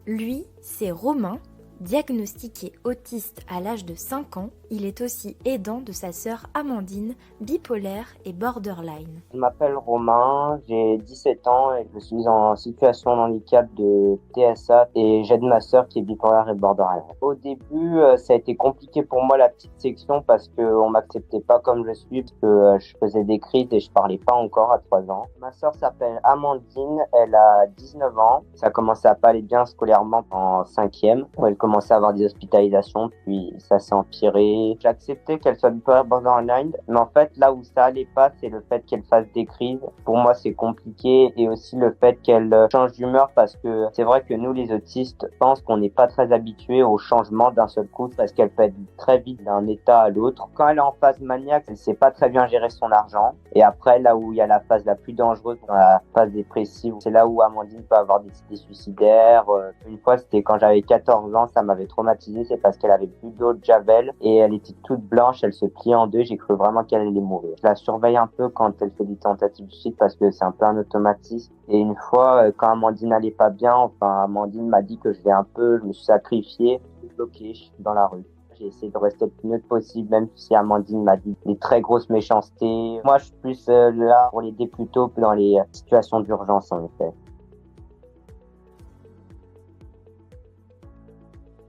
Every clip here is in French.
Lui, c'est Romain. Diagnostiqué autiste à l'âge de 5 ans, il est aussi aidant de sa sœur Amandine, bipolaire et borderline. Je m'appelle Romain, j'ai 17 ans et je suis en situation de handicap de TSA et j'aide ma sœur qui est bipolaire et borderline. Au début, ça a été compliqué pour moi la petite section parce que on m'acceptait pas comme je suis, parce que je faisais des crises et je parlais pas encore à 3 ans. Ma sœur s'appelle Amandine, elle a 19 ans. Ça commençait à pas aller bien scolairement en 5e, où elle commençait à avoir des hospitalisations, puis ça s'est empiré. J'ai accepté qu'elle soit bipolaire borderline, mais en fait, là où ça allait pas, c'est le fait qu'elle fasse des crises. Pour moi, c'est compliqué, et aussi le fait qu'elle change d'humeur, parce que c'est vrai que nous, les autistes, pensent qu'on n'est pas très habitués au changement d'un seul coup, parce qu'elle peut être très vite d'un état à l'autre. Quand elle est en phase maniaque, elle sait pas très bien gérer son argent. Et après, là où il y a la phase la plus dangereuse, dans la phase dépressive, c'est là où Amandine peut avoir des idées suicidaires. Une fois, c'était quand j'avais 14 ans, ça m'avait traumatisé, c'est parce qu'elle avait bu d'eau de Javel et elle était toute blanche, elle se pliait en deux, j'ai cru vraiment qu'elle allait mourir. Je la surveille un peu quand elle fait des tentatives de suicide parce que c'est un peu un automatisme. Et une fois, quand Amandine n'allait pas bien, enfin, Amandine m'a dit que je me suis sacrifié, je suis bloqué, je suis dans la rue. J'ai essayé de rester le plus neutre possible, même si Amandine m'a dit des très grosses méchancetés. Moi, je suis plus là pour l'aider plutôt que dans les situations d'urgence, en effet.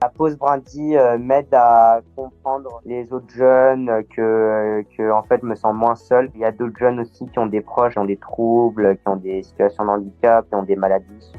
La pause Brandy m'aide à comprendre les autres jeunes, que en fait, je me sens moins seul. Il y a d'autres jeunes aussi qui ont des proches, qui ont des troubles, qui ont des situations de handicap, qui ont des maladies.